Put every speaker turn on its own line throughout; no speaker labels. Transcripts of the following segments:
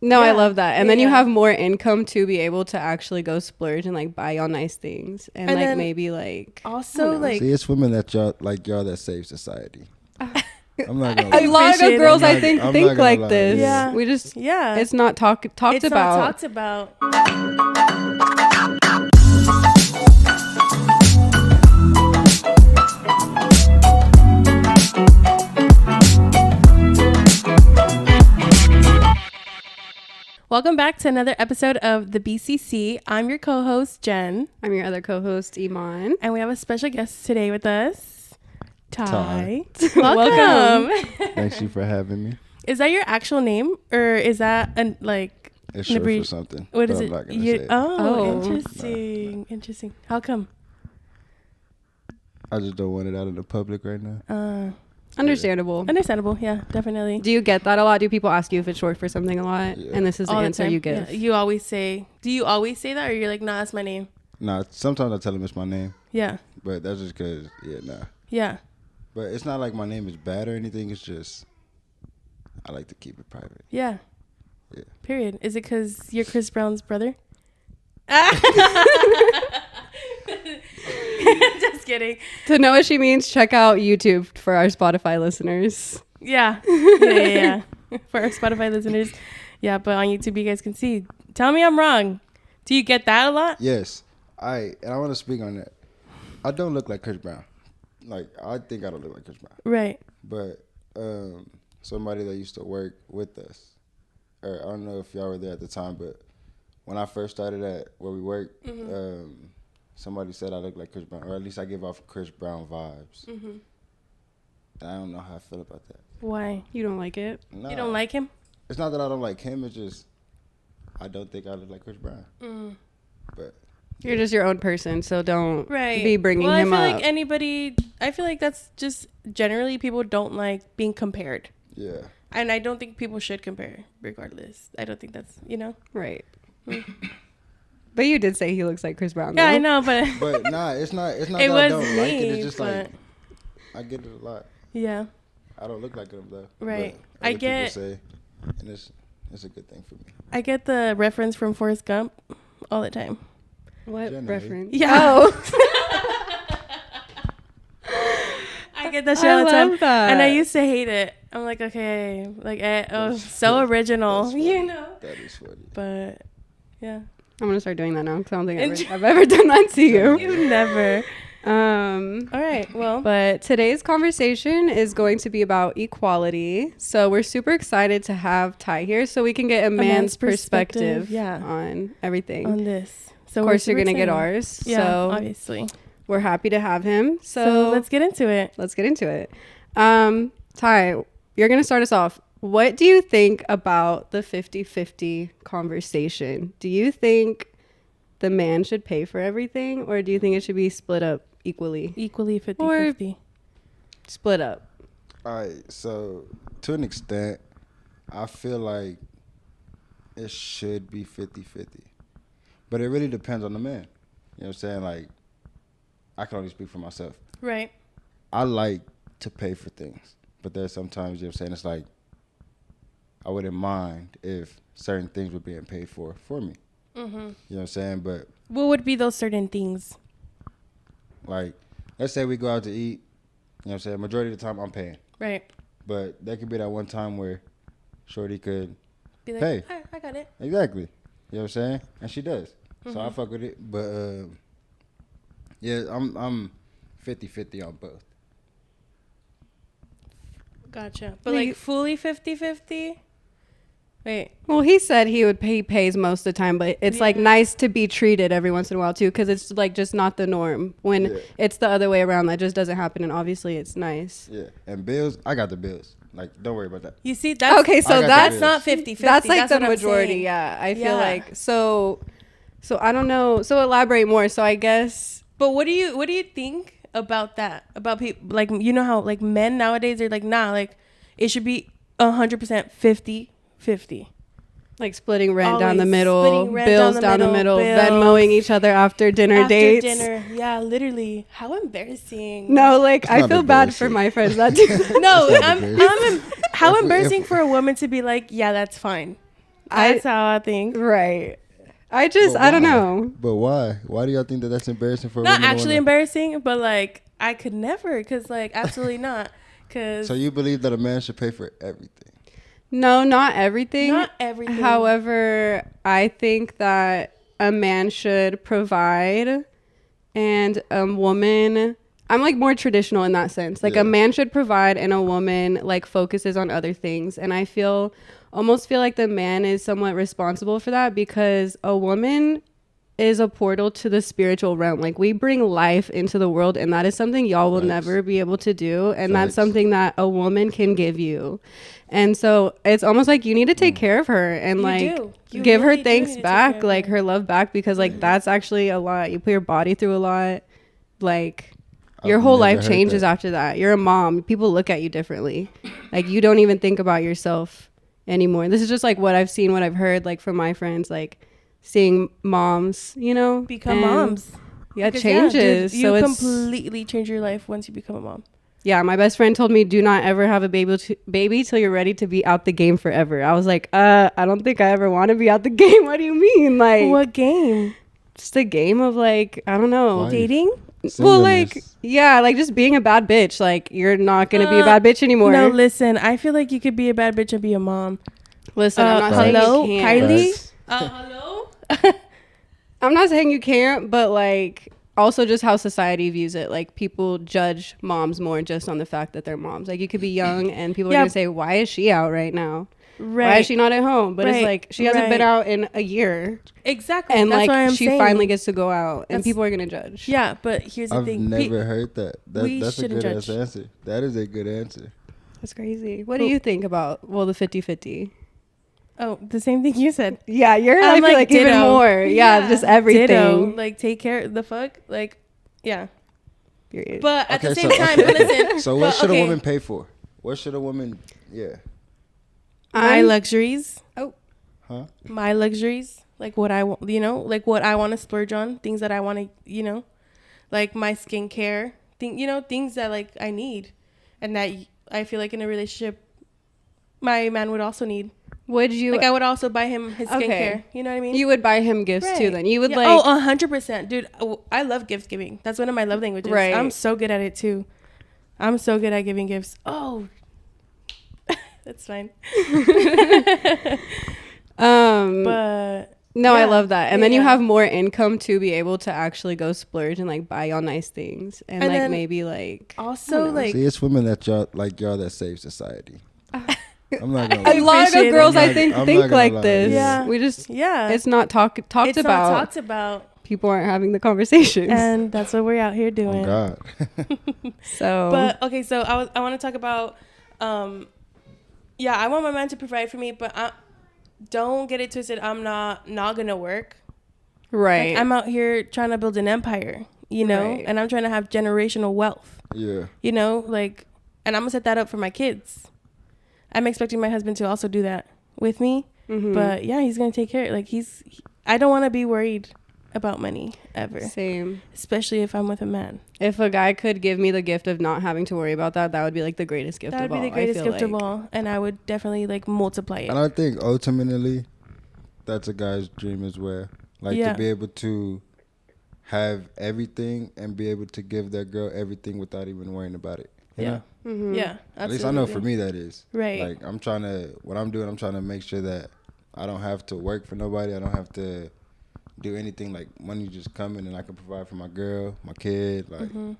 No, I love that. And then you have more income to be able to actually go splurge and like buy y'all nice things. And like maybe like
also like
see, it's women that y'all that save society. I'm not gonna lie.
a lot of girls I think like
lie.
this.
Yeah.
We just it's not talked about.
It's not talked about. Welcome back to another episode of the BCC. I'm your co-host, Jen.
I'm your other co-host, Iman.
And we have a special guest today with us, Ty.
Welcome.
Thanks you for having me.
Is that your actual name? Or is that
it's short for something?
What is it?
Oh,
interesting. Interesting. How come?
I just don't want it out in the public right now.
Understandable.
Understandable, yeah, definitely.
Do you get that a lot? Do people ask you if it's short for something a lot?
Yeah.
And this is the answer you give?
Yeah. You always say, do you always say that? Or you're like, nah, that's my name?
Nah, sometimes I tell them it's my name.
Yeah.
But that's just because,
Yeah.
But it's not like my name is bad or anything. It's just, I like to keep it private.
Yeah.
Yeah.
Period. Is it because you're Chris Brown's brother? Just kidding.
To know what she means, check out YouTube for our Spotify listeners.
Yeah. Yeah. For our Spotify listeners. Yeah, but on YouTube you guys can see. Tell me I'm wrong. Do you get that a lot?
Yes. And I want to speak on that. I don't look like Chris Brown. Like, I think I don't look like Chris Brown.
Right.
But somebody that used to work with us, or I don't know if y'all were there at the time, but when I first started at where we worked, somebody said I look like Chris Brown, or at least I give off Chris Brown vibes. Mm-hmm. And I don't know how I feel about that.
Why?
You don't like it?
Nah,
you don't like him?
It's not that I don't like him. It's just I don't think I look like Chris Brown. But
you're just your own person, so don't
right.
be bringing him up.
I feel like that's just generally people don't like being compared.
Yeah.
And I don't think people should compare regardless. I don't think that's,
Right. But you did say he looks like Chris Brown,
Yeah,
though.
I know, but
nah, it's not
it
that I
was
don't like it. It's just
but
like I get it a lot.
Yeah.
I don't look like him though.
Right.
But other people say, and it's a good thing for me.
I get the reference from Forrest Gump all the time.
What
Jenn,
reference?
Yeah.
Oh.
I get that shit all the time.
That.
And I used to hate it. I'm like, okay, like, so original, you know?
That is funny.
But, yeah.
I'm going to start doing that now because I don't think I've ever done that to you.
You never.
All
right, well.
But today's conversation is going to be about equality. So we're super excited to have Ty here so we can get a man's perspective on everything.
On this. So
of course, you're going to get ours.
Yeah,
so
obviously.
We're happy to have him.
So let's get into it.
Ty, you're going to start us off. What do you think about the 50-50 conversation? Do you think the man should pay for everything, or do you think it should be split up equally?
Equally 50-50.
Split up.
All right. So to an extent, I feel like it should be 50-50. But it really depends on the man. You know what I'm saying? Like, I can only speak for myself.
Right.
I like to pay for things. But there's sometimes, you know what I'm saying, it's like, I wouldn't mind if certain things were being paid for me. Mm-hmm. You know what I'm saying? But
what would be those certain things?
Like, let's say we go out to eat. You know what I'm saying? Majority of the time, I'm paying.
Right.
But there could be that one time where Shorty could
be like,
pay.
I got it.
Exactly. You know what I'm saying? And she does.
Mm-hmm.
So I fuck with it. But, yeah, I'm 50-50 on both.
Gotcha. But like fully 50-50? Wait.
Well, he said he pays most of the time, but it's like nice to be treated every once in a while too, because it's like just not the norm. When it's the other way around, that just doesn't happen, and obviously it's nice.
Yeah, and bills, I got the bills. Like, don't worry about that.
You see, that's
okay. So that's
not 50-50.
That's like the majority. Yeah, I feel like so. I don't know. So elaborate more. So I guess.
But what do you think about that? About people, like, you know how like men nowadays are like, nah, like it should be 100% 50-50.
Like splitting rent down the middle, bills down the middle, Venmoing each other after dates.
Yeah, literally. How embarrassing.
No, like I feel bad for my friends that do.
No, how embarrassing for a woman to be like, yeah, that's fine. That's how I think.
Right. I don't
why?
know.
But why? Why do y'all think that that's embarrassing for
Not
women?
actually embarrassing, but like I could never, cause like absolutely not. Cause
So you believe that a man should pay for everything?
No, not everything.
not everything.
However, I think that a man should provide and a woman, I'm like more traditional in that sense. Like
Yeah.
a man should provide and a woman like focuses on other things. And I almost feel like the man is somewhat responsible for that because a woman is a portal to the spiritual realm. Like we bring life into the world, and that is something y'all will
Facts.
never be able to do. And that's
Facts.
something that a woman can give you. And so it's almost like you need to take care of her and
You
like
do. You
give
really
her
do
thanks
need to take
back,
care of
like
her.
her love back, because like that's actually a lot. You put your body through a lot. Like your
I've
whole
never
life
heard
changes
that.
after that. You're a mom. People look at you differently. Like you don't even think about yourself anymore. This is just like what I've seen, what I've heard, like from my friends, like seeing moms, you know,
become
and
moms.
Yeah, it
Because,
changes.
dude,
so
you
it's
completely change your life once you become a mom.
yeah. My best friend told me, do not ever have a baby till you're ready to be out the game forever. I was like, I don't think I ever want to be out the game. What do you mean? Like
What game?
just a game of like I don't know.
Life.
Dating?
Well, like
Singleness.
yeah, like just being a bad bitch. Like you're not gonna be a bad bitch anymore.
No, listen. I feel like you could be a bad bitch and be a mom.
Listen, I'm not saying
hello,
you can't.
Kylie.
Facts.
Hello.
I'm not saying you can't, but like also just how society views it. Like people judge moms more just on the fact that they're moms. Like you could be young and people are
Yeah.
gonna say, why is she out right now?
Right.
Why is she not at home? But it's
Right.
like she hasn't been
Right.
out in a year,
Exactly.
and
That's
like
what I'm
she
saying.
finally gets to go out, and
That's-
people are gonna judge.
Yeah, but here's the
I've
thing.
never heard that.
we
That's a
shouldn't
good ass
judge.
answer. That is a good answer.
That's crazy. What do you think about the 50-50?
Oh, the same thing you said.
Yeah, you're
I'm
I feel like even
ditto.
more. Yeah, just everything.
Ditto. Like take care. The fuck. Like, yeah.
Period.
But at the
Okay,
same
so-
time,
okay.
but listen.
So what
but,
should
okay,
a woman pay for? What should a woman? Yeah.
My
I'm-
luxuries.
Huh?
My luxuries. Like what I want. You know. Like what I want to splurge on. Things that I want to. You know. Like my skincare. Things that like I need, and that I feel like in a relationship, my man would also need.
Would you
Like I would also buy him his skincare.
Okay.
You know what I mean?
you would buy him gifts too?
Right.
Then you would
Yeah.
like
100%, dude. I love gift giving. That's one of my love languages.
Right.
I'm so good at it too. I'm so good at giving gifts. Oh, that's fine. But
No, I
yeah.
love that. And then you
Yeah.
have more income to be able to actually go splurge and like buy y'all nice things and
And
like
then
maybe like
also
know.
like
See, it's women that y'all that save society. I'm not gonna.
a
lie.
lot
appreciate
of girls
it.
I
I'm
think
not
think
gonna
like
lie.
this.
Yeah.
We just
yeah,
it's not talked
it's
about.
not talked about,
People aren't having the conversations.
and that's what we're out here doing.
Oh God.
So
But okay, so I want to talk about yeah, I want my man to provide for me, but don't get it twisted. I'm not gonna work.
right.
Like, I'm out here trying to build an empire, you know,
Right.
and I'm trying to have generational wealth,
Yeah.
you know, like, and I'm gonna set that up for my kids. I'm expecting my husband to also do that with me,
Mhm.
but yeah, he's gonna take care. Like I don't want to be worried about money ever,
Same.
especially if I'm with a man.
If a guy could give me the gift of not having to worry about that, that would be like the greatest gift
That
of
would
all.
be the greatest
I feel
gift of
like.
all, and I would definitely like multiply it.
And I think ultimately, that's a guy's dream as well. Like
Yeah.
to be able to have everything and be able to give that girl everything without even worrying about it. You
Yeah.
know?
Mhm.
Yeah,
At least I know for me that is.
Right.
Like I'm trying to make sure that I don't have to work for nobody. I don't have to do anything. Like money just coming and I can provide for my girl, my kid, like
Mm-hmm.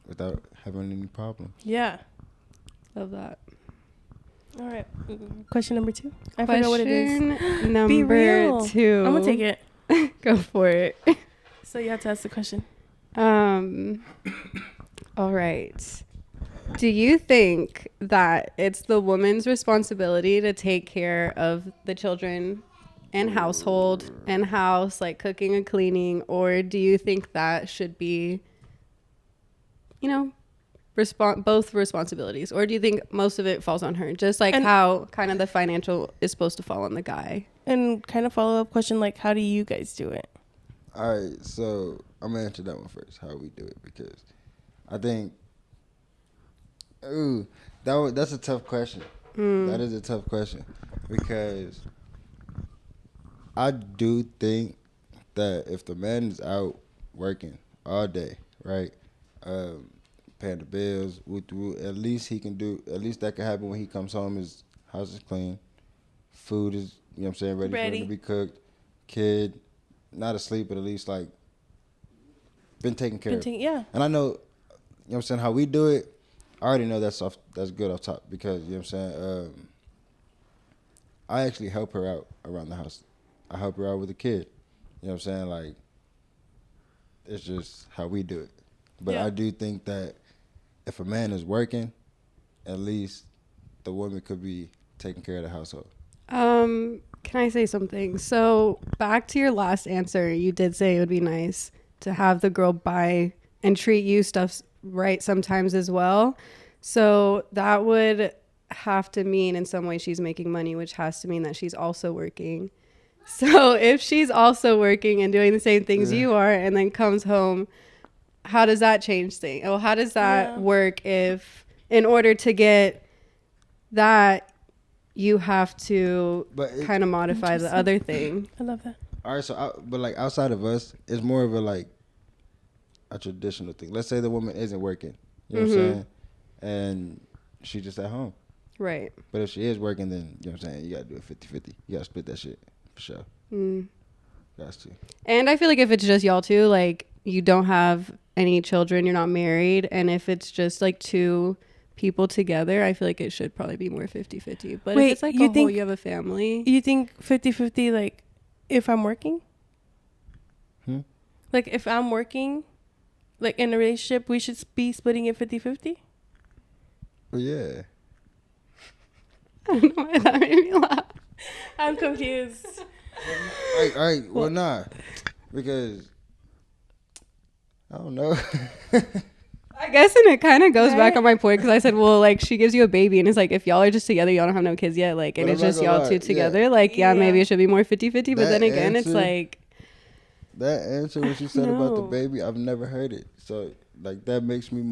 without having any problem.
Yeah.
Love that.
All right. Question number 2. I forgot what it is.
Question number
Be real.
2.
I'm gonna take it.
Go for it.
So you have to ask the question.
All right. Do you think that it's the woman's responsibility to take care of the children and household and house, like cooking and cleaning, or do you think that should be, you know, both responsibilities, or do you think most of it falls on her, just like
And-
how kind of the financial is supposed to fall on the guy?
And kind of follow up question, like, how do you guys do it?
All right, so I'm gonna answer that one first. How we do it, because I think, that's a tough question. That is a tough question because I do think that if the man is out working all day, right, um, paying the bills, at least he can do. At least that can happen when he comes home. His house is clean, food is, you know what I'm saying, ready for him to be cooked. Kid, not asleep, but at least like been taken care of.
Yeah.
And I know, you know what I'm saying, how we do it. I already know that's good off top because you know what I'm saying. I actually help her out around the house. I help her out with the kid. You know what I'm saying? Like, it's just how we do it. But
Yeah.
I do think that if a man is working, at least the woman could be taking care of the household.
Can I say something? So back to your last answer, you did say it would be nice to have the girl buy and treat you stuff right sometimes as well. So that would have to mean in some way she's making money, which has to mean that she's also working. So if she's also working and doing the same things you are and then comes home, how does that change things? Well, how does that work if in order to get that you have to kind of modify the other thing?
I love that.
All right, so but like outside of us, it's more of a traditional thing. Let's say the woman isn't working, you know what I'm saying, and she's just at home.
Right.
But if she is working, then you know what I'm saying, you gotta do it 50-50. You gotta split that shit for sure. Got to.
And I feel like if it's just y'all two, like you don't have any children, you're not married, and if it's just like two people together, I feel like it should probably be more 50-50. But
Wait,
if it's like you have a family.
You think 50-50, like if I'm working? Like if I'm working, like in a relationship, we should be splitting it 50-50?
Well, yeah.
I don't know why that made me laugh.
I'm confused.
All right. Well, nah. Because, I don't know.
I guess, and it kind of goes back on my point because I said, well, like she gives you a baby and it's like if y'all are just together, y'all don't have no kids yet, like, and
But
it's
I'm not
just
gonna
y'all
lie,
two together, like, maybe it should be more 50-50, but then again, it's like.
That answer, what you said about the baby, I've never heard it. So, like, that makes me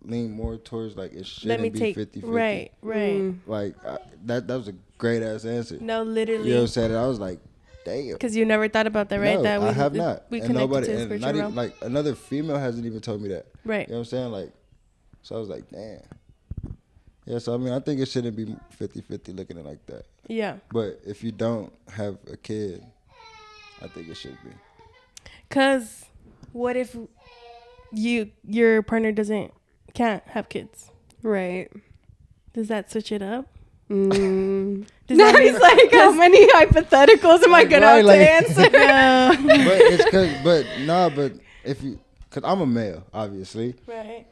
lean more towards, like, it shouldn't be 50-50.
Right.
Like, that was a great-ass answer.
No, literally.
You know what I'm saying? I was like, damn.
Because you never thought about that, right?
No,
That
I have not.
We
and
connected
nobody,
to the
and
spiritual
not even,
realm.
like, another female hasn't even told me that.
Right.
You know what I'm saying? Like, so I was like, damn. Yeah, so, I mean, I think it shouldn't be 50-50 looking at it like that.
Yeah.
But if you don't have a kid, I think it should be.
Because what if your partner can't have kids?
Right.
Does that switch it up?
Does
that mean,
it's like how many hypotheticals am I gonna have to answer?
But if you, cause I'm a male, obviously,
right?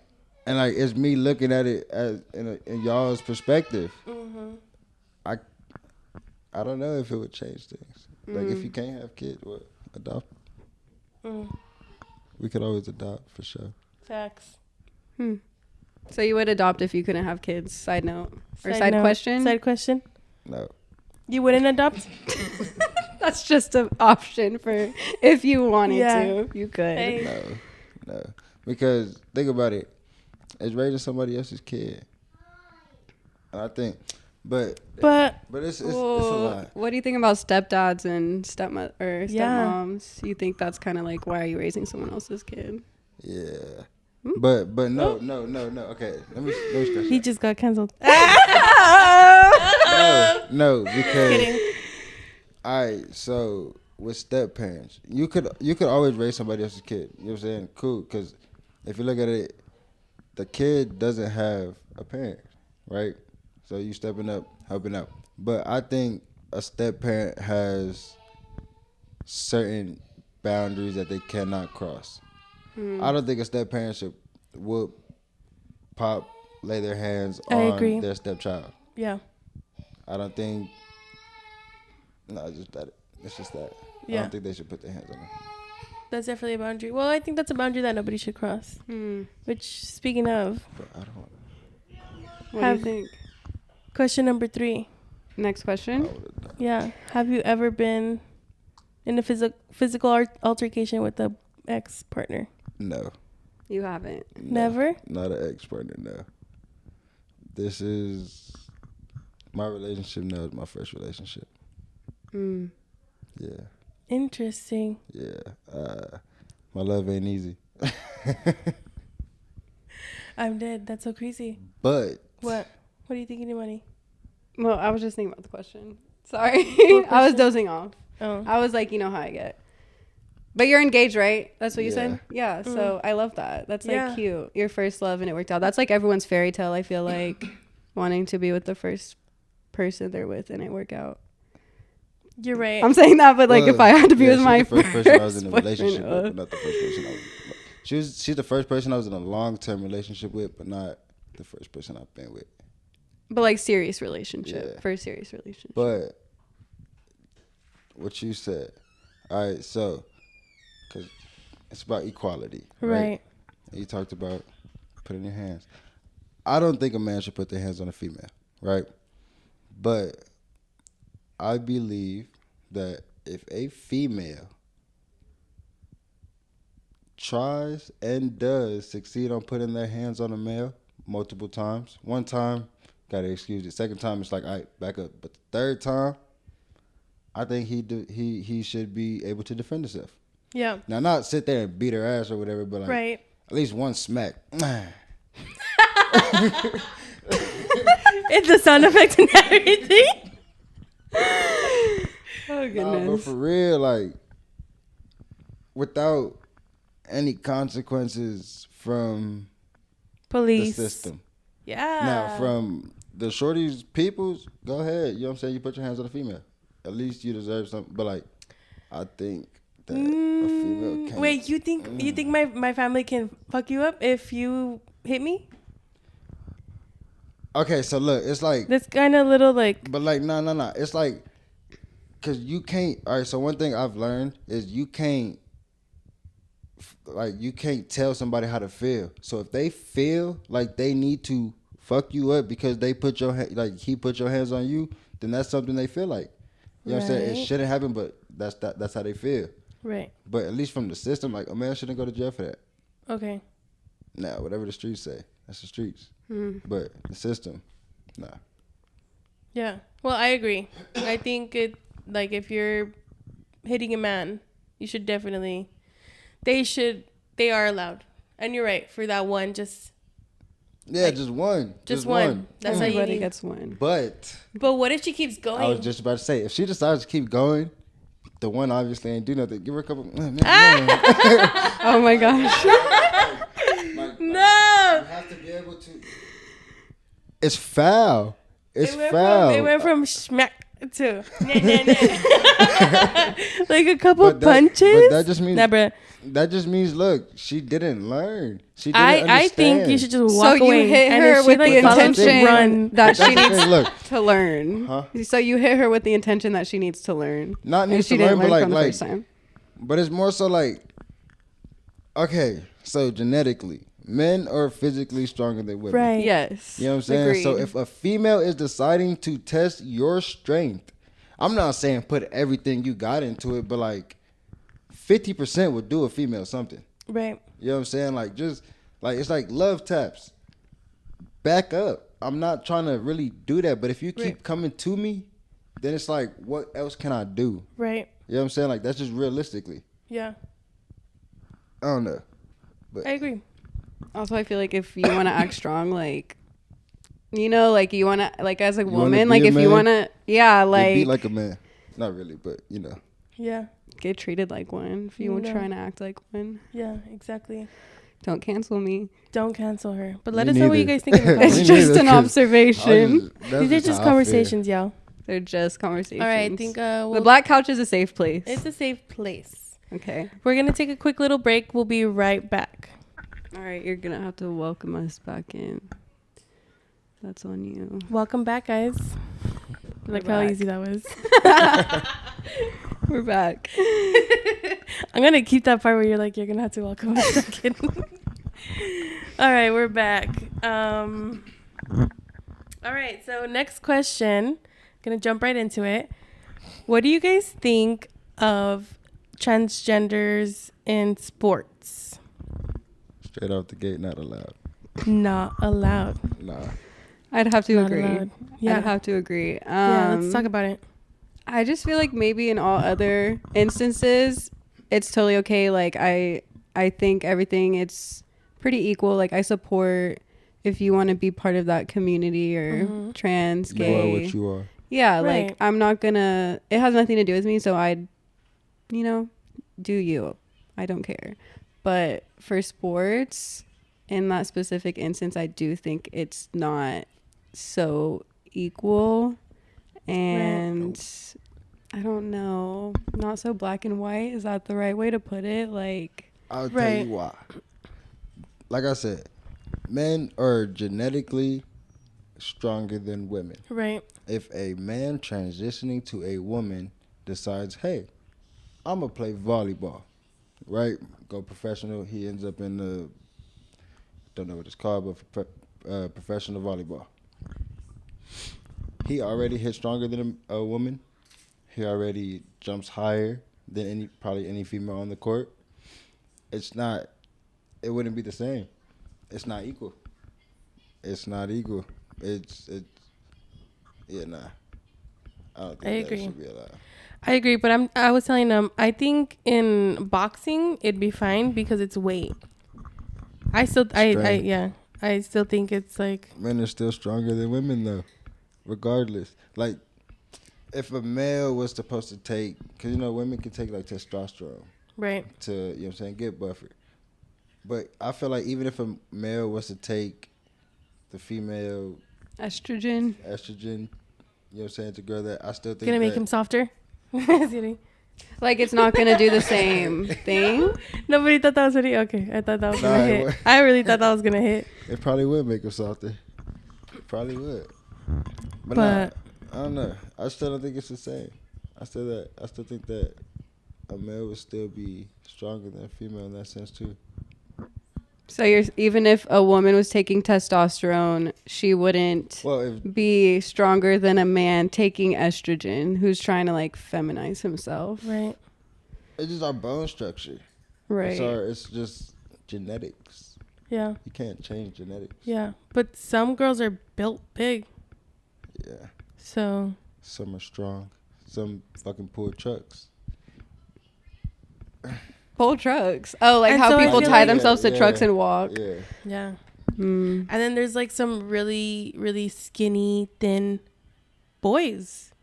And like it's me looking at it as in y'all's perspective. I don't know if it would change things. Like if you can't have kids, what, adopt? We could always adopt for sure.
Facts.
So you would adopt if you couldn't have kids? Side note or side question?
Side question.
No.
You wouldn't adopt?
That's just an option for if you wanted to. You could.
Hey.
No. Because think about it. It's raising somebody else's kid. And I think, but it's a lot.
What do you think about stepdads and stepmoms? You think that's kind of like, why are you raising someone else's kid?
Yeah. But no. Okay, let me scratch
He
that.
just got canceled.
No, because all right. So with step parents, you could always raise somebody else's kid. You know what I'm saying? Cool, because if you look at it, the kid doesn't have a parent, right? So you stepping up, helping out. But I think a step parent has certain boundaries that they cannot cross. I don't think a step parent should lay their hands on their stepchild.
Yeah.
I don't think. No, it's just that. It's just that.
Yeah.
I don't think they should put their hands on them.
That's definitely a boundary. Well, I think that's a boundary that nobody should cross. Which, speaking of,
But I don't want.
What do you think?
Question number 3.
Next question.
Yeah. Have you ever been in a physical altercation with a ex-partner?
No.
You haven't.
Never?
Not an ex-partner, no. This is my relationship now is my first relationship. You Yeah.
Interesting.
Yeah. My love ain't easy.
I'm dead. That's so crazy.
But
What? What do you think, money?
Well, I was just thinking about the question. Sorry.
What
I was
question?
dozing off.
Oh.
I was like, you know how I get. But you're engaged, right? That's what you
Yeah.
said? Yeah. So I love that. That's like
Yeah.
cute. Your first love and it worked out. That's like everyone's fairy tale, I feel like. Wanting to be with the first person they're with and it work out.
You're right.
I'm saying that, but like if I had to be with
she's
my
the first person I was in a
boyfriend,
relationship with, but not the first person I was. She's the first person I was in a long-term relationship with, but not the first person I've been with.
But like serious relationship.
Yeah.
First serious relationship.
But what you said, all right, so because it's about equality,
Right.
And you talked about putting your hands. I don't think a man should put their hands on a female, right? But I believe that if a female tries and does succeed on putting their hands on a male multiple times, one time, gotta excuse it. Second time, it's like, all right, back up. But the third time, I think he should be able to defend himself.
Yeah.
Now, not sit there and beat her ass or whatever, but like
Right.
at least one smack.
It's the sound effects and everything.
Oh
Nah,
goodness.
but for real, like without any consequences from
Police.
the system.
Yeah.
Now, from the shorties, peoples, go ahead. You know what I'm saying? You put your hands on a female. At least you deserve something. But like, I think that a female can't.
Wait, you think my family can fuck you up if you hit me?
Okay, so look, it's like,
That's kind of little like.
but like, no. It's like, cause you can't. All right, so one thing I've learned is you can't tell somebody how to feel. So if they feel like they need to fuck you up because they put he put your hands on you, then that's something they feel like. You know what I'm saying? It
Right.
shouldn't happen, but that's how they feel.
Right.
But at least from the system, like a man shouldn't go to jail for that.
Okay.
Now, whatever the streets say, that's the streets.
Hmm.
But the system, nah.
Yeah. Well, I agree. I think like if you're hitting a man, you should definitely. They are allowed. And you're right for that one. Just
one.
Just one. That's how you
Everybody
need.
gets one.
But
But what if she keeps going?
I was just about to say, if she decides to keep going, the one obviously ain't do nothing. Give her a couple.
Oh my gosh.
No.
You have to be able to. It's foul. It's
It
foul.
went from smack to like a couple punches.
But that just means
Nah, bruh.
that just means look, she didn't learn. She didn't
I think
understand.
you should just
So
walk away.
you hit
and
her
if she,
with
like,
the
follows to
intention
run.
that she
That's the
needs
thing, look,
to learn.
Huh?
So you hit her with the intention that she needs to learn.
not
And
needs
she
to
didn't
learn, but
learn from the
like,
first time.
but it's more so like, okay, so genetically, men are physically stronger than women.
Right.
Yes.
You know what I'm saying? So
Agreed.
if a female is deciding to test your strength, I'm not saying put everything you got into it, but like 50% would do a female something.
Right.
You know what I'm saying? Like just like it's like love taps. Back up. I'm not trying to really do that, but if you keep
Right.
coming to me, then it's like what else can I do?
Right.
You know what I'm saying? Like that's just realistically.
Yeah.
I don't know. But
I agree.
Also, I feel like if you want to act strong, like, you know, like you want to, like as a
wanna
woman,
be
like
a
if you
man?
want to, yeah,
like, be
like
like a man. Not really, but you know.
Yeah.
get treated like one. If you were
No.
trying to act like one,
Yeah. Exactly.
don't cancel me.
Don't cancel her. But let
Me
us know what you
neither.
guys think in the
Me
It's
comments.
just
neither,
an
'cause
observation.
These are just conversations, y'all.
They're just conversations.
All right. I think
the black couch is a safe place.
it's a safe place.
Okay.
We're gonna take a quick little break. We'll be right back.
All right. You're gonna have to welcome us back in. That's on you.
Welcome back, guys. Like how
back.
easy that was.
We're back.
I'm gonna keep that part where you're like, you're gonna have to welcome us back in. All right, we're back. All right, so next question. Gonna jump right into it. What do you guys think of transgenders in sports?
Straight off the gate, not allowed.
Not allowed.
Nah.
I'd have to
Not
agree.
allowed. Yeah.
I'd have to agree.
Yeah, let's talk about it.
I just feel like maybe in all other instances, it's totally okay. Like I think everything it's pretty equal. Like I support if you want to be part of that community or trans, gay.
You are what you are.
Yeah,
Right.
like I'm not gonna. It has nothing to do with me, so I'd, do you. I don't care. But for sports, in that specific instance, I do think it's not so equal, and I don't know, not so black and white. Is that the right way to put it? Like,
I'll tell you why. Like I said, men are genetically stronger than women.
Right.
If a man transitioning to a woman decides, hey, I'm going to play volleyball, right? Go professional. He ends up in the, don't know what it's called, but professional volleyball. He already hits stronger than a woman. He already jumps higher than probably any female on the court. It wouldn't be the same. It's not equal. It's not equal. Yeah, nah. I don't think
I
that
agree.
should be allowed.
I agree, but I was telling them I think in boxing it'd be fine because it's weight. I still think it's like
Men are still stronger than women though, regardless. Like, if a male was supposed to take, because women can take like testosterone
right.
to get buffered. But I feel like even if a male was to take the female
estrogen,
to grow that, I still think
Gonna make him softer. Just kidding.
like it's not gonna do the same thing.
Nobody thought that was funny. Okay, I thought that was gonna hit. I really thought that was gonna hit.
It probably would make him softer. It probably would. But nah, I don't know. I still don't think it's the same. I still think that a male would still be stronger than a female in that sense too.
So even if a woman was taking testosterone, she wouldn't be stronger than a man taking estrogen who's trying to like feminize himself.
Right.
It's just our bone structure.
Right.
It's just genetics.
Yeah.
You can't change genetics.
Yeah. But some girls are built big.
Yeah.
So.
Some are strong. Some fucking pull trucks.
Pull trucks. Oh, like
And
how
so
people tie themselves to trucks and walk.
Yeah.
Yeah.
Mm.
And then there's like some really, really skinny, thin boys.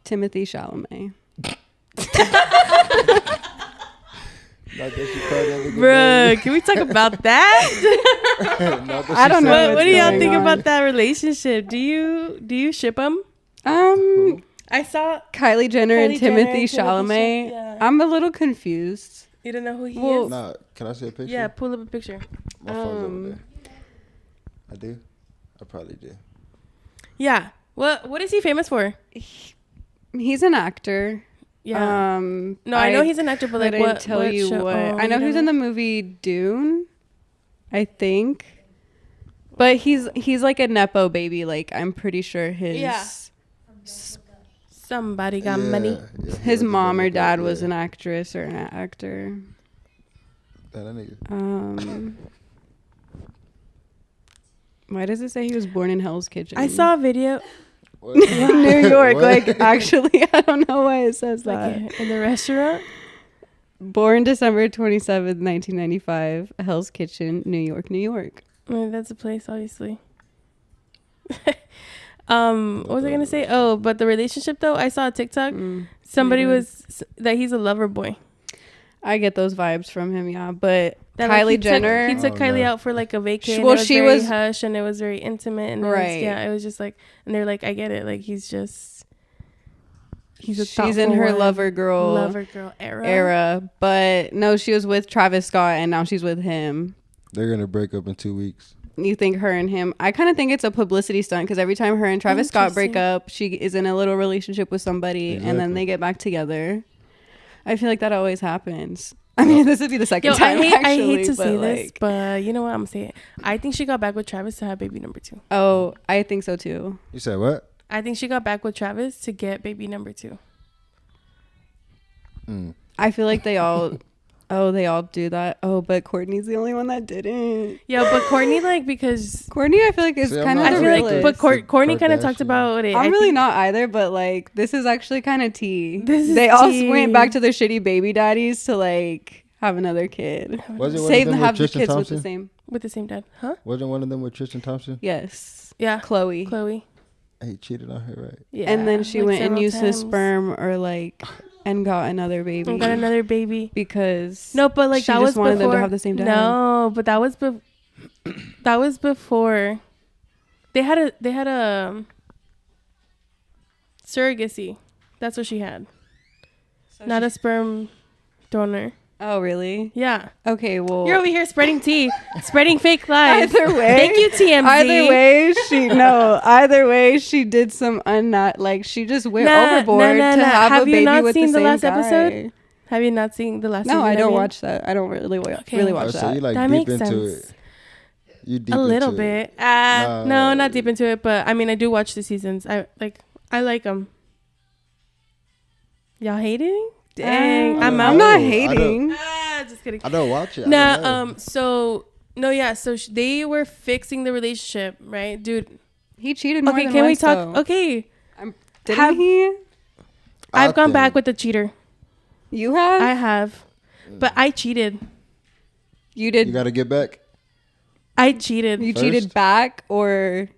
Timothy Chalamet.
Bruh, can we talk about that?
I don't know.
What do y'all think about that relationship? Do you ship them? I saw
Kylie Jenner and Timothy Chalamet.
Yeah.
I'm a little confused.
You don't know who he is?
Nah, can I see a picture?
Yeah, pull up a picture.
My phone's over there. I do? I probably do.
Yeah. What is he famous for?
He's an actor.
Yeah. No, I know he's an actor, but like what?
Tell you
show?
what?
Oh,
I know he's in the movie Dune. I think, but he's like a nepo baby. Like I'm pretty sure his
somebody got money.
Yeah,
his mom or dad was an actress or an actor.
That nigga.
Why does it say he was born in Hell's Kitchen?
I saw a video.
New York. Like actually, I don't know why it says that.
Like in the restaurant.
Born December 27th, 1995, Hell's Kitchen, New York, New York.
I mean, that's a place, obviously. What was I gonna say? Oh, but the relationship though, I saw a TikTok. Somebody was that he's a lover boy.
I get those vibes from him, yeah. But that, Kylie Jenner,
he took Kylie out for like a vacation.
Well,
she was hush and it was very intimate and it was just like, and they're like, I get it, like she's in
her lover girl era. But no, she was with Travis Scott and now she's with him.
They're gonna break up in 2 weeks.
You think her and him? I kind of think it's a publicity stunt because every time her and Travis Scott break up, she is in a little relationship with somebody and then they get back together. I feel like that always happens. I mean, this would be the second time.
I hate to say this, but you know what? I'm gonna say it. I think she got back with Travis to have baby number 2.
Oh, I think so too.
You said what?
I think she got back with Travis to get baby number 2.
I feel like they all Oh, they all do that. Oh, but Courtney's the only one that didn't.
Yeah, but Courtney, like, because
Courtney, I feel like is
See, I'm
kind of
not
I
the
feel like,
realist.
but Courtney kind of talked
Kardashian.
about it.
I'm
I
really
think-
not either, but like this is actually kind of tea.
This is
they all
tea.
went back to their shitty baby daddies to like have another kid.
Was it one
Save
of them
have
with
the
Tristan
kids
Thompson?
with the same.
with the same dad, huh?
Wasn't one of them with Tristan Thompson?
Yes.
Yeah,
Chloe.
He cheated on her, right?
Yeah,
And then she
like
went and
several
used his
times.
sperm or like and got another baby.
And got another baby.
Because
No, but like
she
that
just
was
wanted
before.
them to have the same dad.
No, but that was that was before. They had a surrogacy. That's what she had. Not a sperm donor.
Oh really?
Yeah.
Okay, well
You're over here spreading tea, spreading fake lies.
either way.
Thank you, TMZ.
Either way she did some like she just went overboard to have
Have
a
you
baby
not
with
seen
the
the
same
last
guy.
episode? Have you not seen the last
No,
season?
I don't
mean?
watch that. I don't really
Okay.
really watch
So
that.
you like
That
deep
makes
into
sense.
it. You deep
A little
into it.
bit. No, not deep into it, but I mean, I do watch the seasons. I like them. Y'all hating? Dang, I'm
I
I'm
out.
not
know.
hating.
Just kidding.
I don't watch it.
Nah, so no, yeah, so they were fixing the relationship, right, dude?
He cheated more
Okay,
than
can we
once,
talk?
though.
Okay,
Didn't
have-
he?
I've gone back with the cheater.
You have?
I have, but I cheated.
You did.
You got to get back.
I cheated.
You
First?
cheated back or?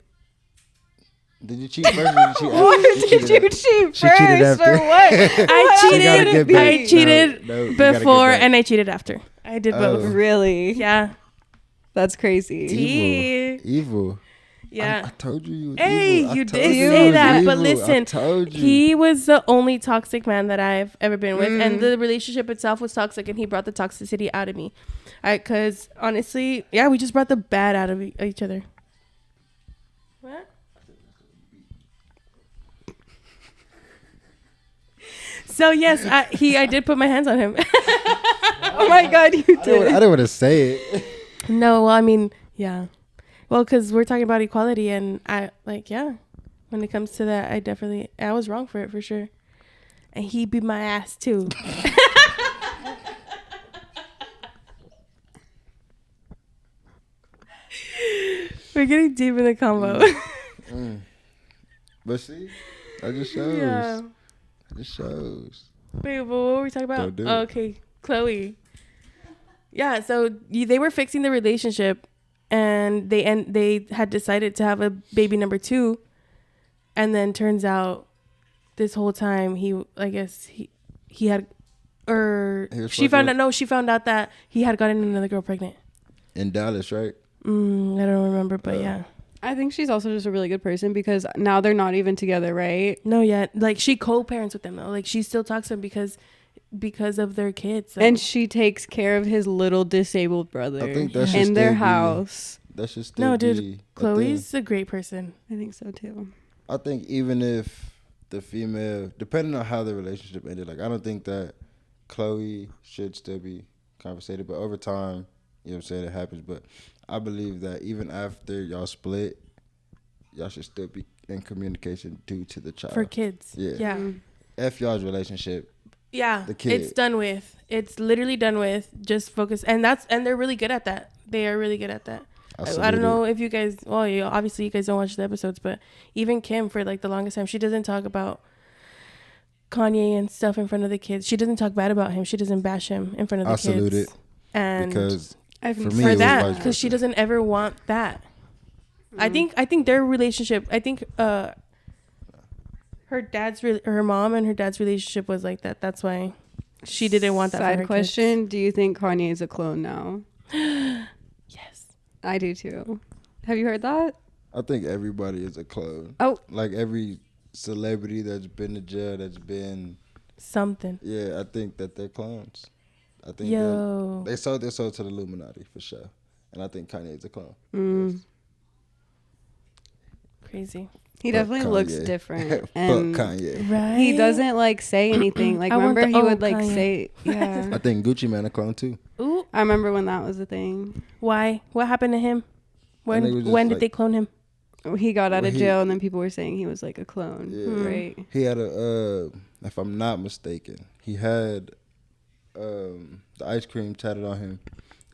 Did you cheat first? Or did you cheat
What
after?
did you cheat
She
first
cheated after.
or what?
I
You gotta
cheated.
get back.
I cheated
No, you gotta get
before
back.
and I cheated after. I did both.
Oh.
Really?
Yeah.
That's crazy.
Tea.
Evil.
Yeah.
I told you was
Hey,
evil. I
you
told
did
you
say
was
that, but
evil.
listen,
I told you.
he was the only toxic man that I've ever been with, and the relationship itself was toxic, and he brought the toxicity out of me. Because honestly, yeah, we just brought the bad out of each other. What? So yes, I did put my hands on him.
Oh my God, you
I
did.
didn't want to say it.
No, well, I mean, yeah. Well, because we're talking about equality, and when it comes to that, I was wrong for it, for sure. And he beat my ass, too. We're getting deep in the combo.
But see, that just shows.
Yeah.
That just shows.
Wait, but what were we talking about?
Don't do it.
Oh, okay, Chloe. Yeah, so they were fixing the relationship, and they had decided to have a baby number 2, and then turns out this whole time he had, or she found out that he had gotten another girl pregnant.
In Dallas, right?
I don't remember, but yeah.
I think she's also just a really good person because now they're not even together, right?
No, yeah, like she co-parents with them though. Like she still talks to him because of their kids. So.
And she takes care of his little disabled brother
I think that should
in their
still be-
house.
That should still
no,
be
dude,
a
Chloe's
thing.
a great person.
I think so too.
I think even if the female, depending on how the relationship ended, like I don't think that Chloe should still be compensated, but over time, you know what I'm saying, it happens. But I believe that even after y'all split, y'all should still be in communication due to the child.
For kids.
Yeah.
Yeah.
F y'all's relationship.
Yeah.
The kid.
It's done with. It's literally done with. Just focus. And they're really good at that. They are really good at that. I don't know if you guys, obviously you guys don't watch the episodes, but even Kim, for like the longest time, she doesn't talk about Kanye and stuff in front of the kids. She doesn't talk bad about him. She doesn't bash him in front of the
I
kids.
salute it
And
because
I
for
think
me,
for
it was
that,
vice
because she
versa.
doesn't ever want that. I think their relationship, her mom and her dad's relationship was like that. That's why she didn't want that.
Side
for her
question: do you think Kanye is a clone now?
Yes.
I do too. Have you heard that?
I think everybody is a clone.
Oh.
Like every celebrity that's been to jail, that's been,
Something.
yeah, I think that they're clones. I think
Yo.
they sold their soul to the Illuminati for sure. And I think Kanye is a clone.
Mm.
Crazy.
He
Fuck
definitely looks
Kanye.
different,
Fuck
and
Kanye.
Right.
he doesn't like say anything. Like
I want
remember
the
he would
old
like
Kanye.
say, yeah.
I think Gucci Man a clone too.
Ooh.
I remember when that was a thing.
Why? What happened to him?
I think it was just
When did
like-
they clone him?
He got out
Well,
of
he-
jail, and then people were saying he was like a clone,
Yeah.
right?
He had if I'm not mistaken, he had the ice cream tatted on him,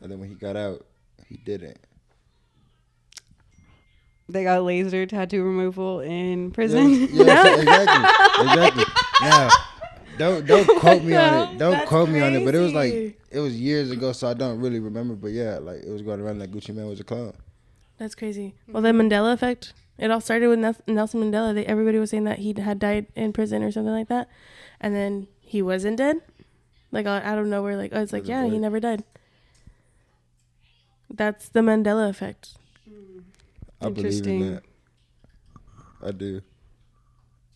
and then when he got out, he didn't.
They got laser tattoo removal in prison.
Yeah, exactly. Now, don't quote me on it. Don't quote me on it. But it was like it was years ago, so I don't really remember. But yeah, like it was going around that Gucci Mane was a clown.
That's crazy. Well, the Mandela effect. It all started with Nelson Mandela. Everybody was saying that he had died in prison or something like that, and then he wasn't dead. Like out of nowhere, like it's like he never died. That's the Mandela effect.
I believe in that. I do.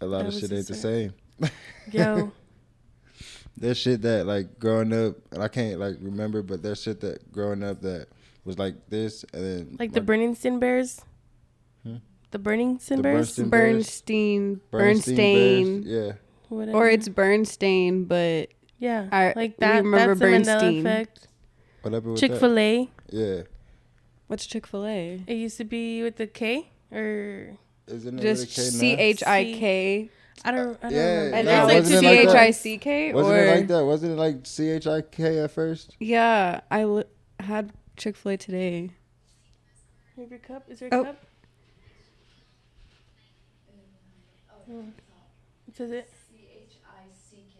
A lot of shit ain't the same.
Yo.
There's shit that like growing up, and I can't like remember, but there's shit that growing up that was like this, and then
like the Bernstein Bears. The Bernstein Bears.
Bernstein.
Bears, yeah.
Whatever. Or it's Bernstein, but
yeah,
I
like that.
remember
That's
Bernstein.
The Mandela effect.
Whatever.
Chick-fil-A.
Yeah.
What's Chick-fil-A?
It used to be with the K or
isn't it
just CHIK?
I don't
yeah,
remember.
And
nah,
it's like CHICK?
Wasn't it like that? Wasn't it like CHIK at first?
Yeah, I had Chick-fil-A today.
Have your cup? Is there a cup? It says it.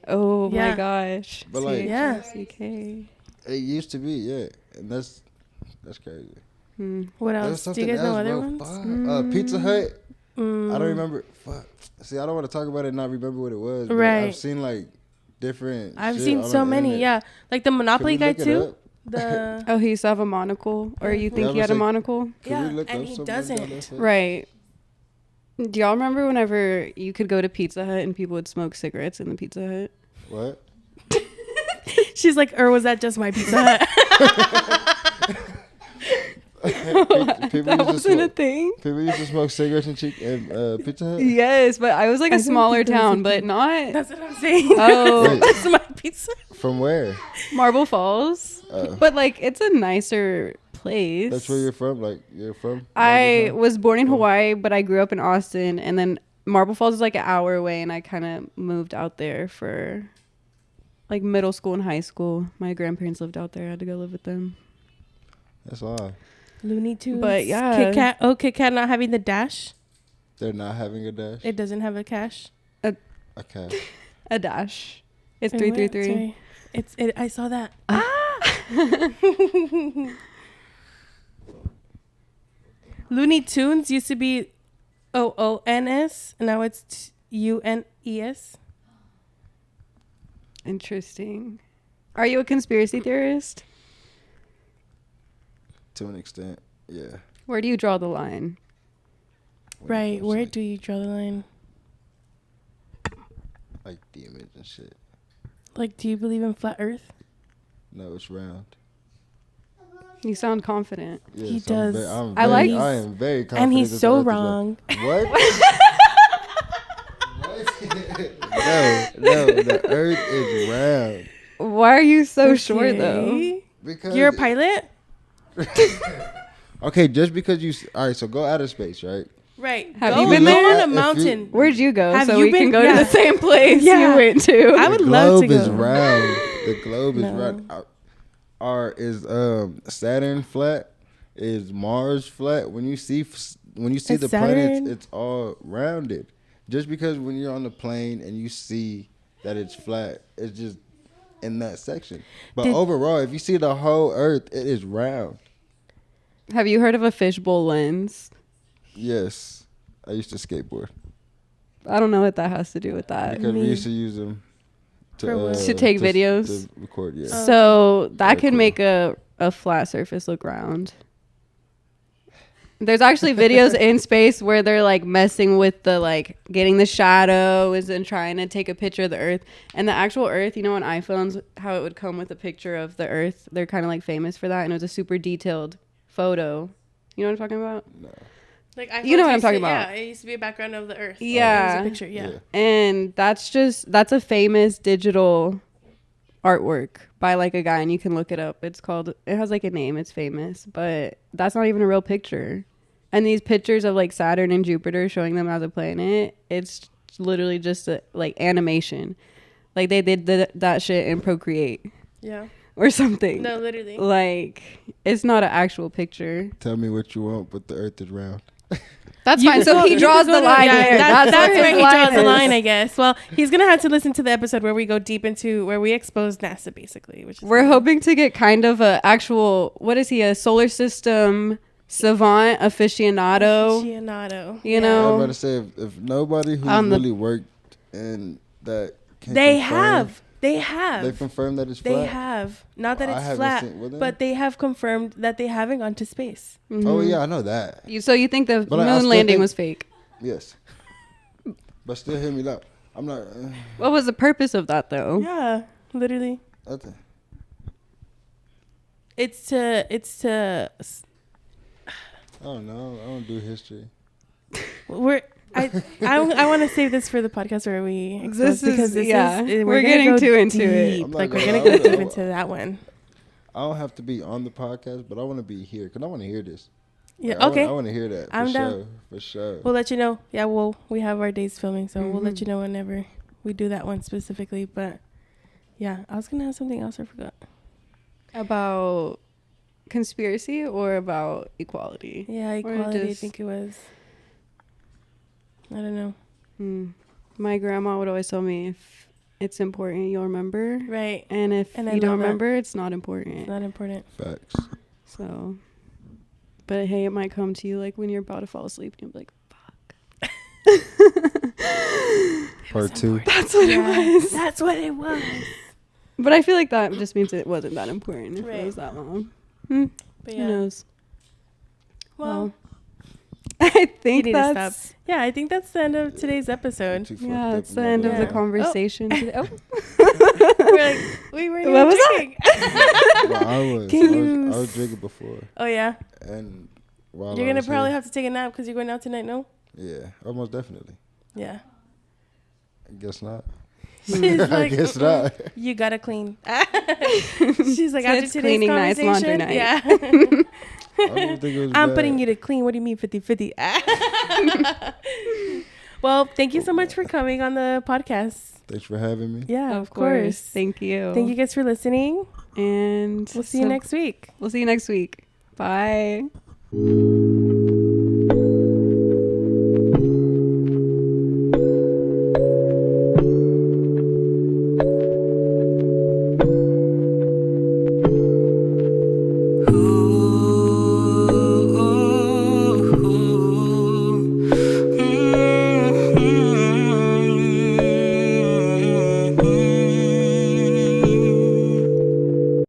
Oh
yeah.
my gosh.
But like,
CHICK.
It used to be, yeah, and that's crazy.
What else? Do you guys know other ones?
Pizza Hut. I don't remember. Fuck. See, I don't want to talk about it and not remember what it was. But
right.
I've seen like different.
I've seen so many.
Internet.
Yeah, like the Monopoly guy too.
Oh, he used to have a monocle, or you think he had a monocle?
Yeah, and he doesn't.
Right. Do y'all remember whenever you could go to Pizza Hut and people would smoke cigarettes in the Pizza Hut?
What?
She's like, or was that just my Pizza Hut?
That wasn't a thing.
People used to smoke cigarettes in Pizza Hut?
Yes, but I was like a smaller town, but not.
That's what I'm saying.
Oh.
That's my pizza.
From where?
Marble Falls. But like, it's a nicer place.
That's where you're from? Like, you're from?
I was born in Hawaii, but I grew up in Austin, and then Marble Falls is like an hour away, and I kind of moved out there for like middle school and high school. My grandparents lived out there. I had to go live with them.
That's odd.
Looney Tunes.
But yeah.
Kit Kat. Oh, Kit Kat not having the dash.
They're not having a dash?
It doesn't have a cash.
A cash.
A dash. It's 333.
I saw that. Looney Tunes used to be OONS, and now it's UNES.
Interesting. Are you a conspiracy theorist?
To an extent, yeah.
Where do you draw the line?
Right, where do you draw the line?
Like demons and shit.
Like, do you believe in flat Earth?
No, it's round.
You sound confident.
Yes, he does.
I am very confident.
And he's so wrong.
What? No, the Earth is round.
Why are you so sure though?
Because
you're a pilot.
Okay, just because all right, so go outer space, right?
Right.
Have you been there?
Go on a mountain.
Where'd you go?
Have
so
you
we can
been-
go to the same place
Yeah.
you went to.
I would love to go.
The globe is round. The globe is round. Is Saturn flat? Is Mars flat? When you see the planets, it's all rounded. Just because when you're on the plane and you see that it's flat, it's just in that section. But overall, if you see the whole Earth, it is round.
Have you heard of a fishbowl lens?
Yes, I used to skateboard.
I don't know what that has to do with that.
Because we used to use them
to take videos,
to record. Yeah.
So that
Very
could
cool.
make a flat surface look round. There's actually videos in space where they're like messing with the like getting the shadows and trying to take a picture of the Earth. And the actual Earth, you know, on iPhones, how it would come with a picture of the Earth. They're kind of like famous for that, and it was a super detailed photo. You know what I'm talking about?
No.
Like
you know what I'm talking about?
Yeah, it used to be a background of the Earth.
Yeah.
It was a picture. Yeah.
And that's a famous digital artwork by like a guy, and you can look it up. It has like a name. It's famous, but that's not even a real picture. And these pictures of like Saturn and Jupiter showing them as a planet, it's literally just like animation. Like they did that shit in Procreate.
Yeah.
or something.
No, literally.
Like, it's not an actual picture.
Tell me what you want, but the earth is round.
That's
You
fine.
can
So
go-
he
you
draws
can go
the
to-
line
yeah,
there.
That's
where
where
his
he draws the
is.
line, I guess. Well, he's gonna have to listen to the episode where we go deep into where we expose NASA, basically. Which is
We're
cool.
hoping to get kind of a actual, what is he, a solar system savant aficionado?
Aficionado.
You
I
know?
was about to say, if nobody who's
On the-
really worked in that can
They
confirm,
have.
They've confirmed that it's
They
flat.
have. Not that
I
it's
haven't
flat,
seen- well, then-
but they have confirmed that they haven't gone to space.
Oh yeah, I know that.
So you think the
But I
moon
still
landing
think-
was fake?
Yes. But still, hear me out. I'm not.
What was the purpose of that, though?
Yeah, literally.
Nothing.
It's to.
I don't know. I don't do history.
I want to save this for the podcast where we
This is- yeah, we're
gonna
getting
go
too into it.
deep.
I'm not
Like we're
gonna
gonna
lie,
go
I
deep
will-
into that one.
I don't have to be on the podcast, but I want to be here because I want to hear this.
Yeah.
Like,
Okay.
I want to hear that.
I'm
for
down.
Sure, for sure.
We'll let you know. Yeah. We have our days filming, so we'll let
Mhm.
you know whenever we do that one specifically. But yeah, I was gonna have something else. I forgot.
About conspiracy or about equality?
Yeah, equality. I
just-
think it was. I don't know.
My grandma would always tell me if it's important, you'll remember.
Right.
And if
And I
you don't
love that.
remember, it's not important.
It's not important.
Facts.
So, but hey, it might come to you like when you're about to fall asleep and you'll be like, fuck.
Part 2.
That's what it was.
That's what it was.
But I feel like that just means it wasn't that important if
Right.
it was that long.
But
Who
yeah.
knows?
Well,
I
we
think
need to
that's
stop. Yeah, I think that's the end of today's episode.
yeah, it's the end of the
Yeah.
conversation. today. Oh.
We're like, we weren't
What
even
was that?
drinking.
Well, I
Can
was drinking before,
Oh yeah.
and while
You're
I
gonna
was
probably
here,
have to take a nap because you're going out tonight. No.
Yeah, almost definitely.
Yeah.
I guess not.
She's
I
like,
guess not.
You gotta clean. She's like,
So
after
it's
today's
cleaning night, it's
conversation,
laundry night.
yeah.
I don't even think it was
I'm
bad.
putting you to clean. What do you mean 50-50? Well, thank you so much for coming on the podcast.
Thanks for having me.
Yeah,
Of course. Thank you.
Thank you guys for listening.
And
We'll see you next week.
We'll see you next week. Bye.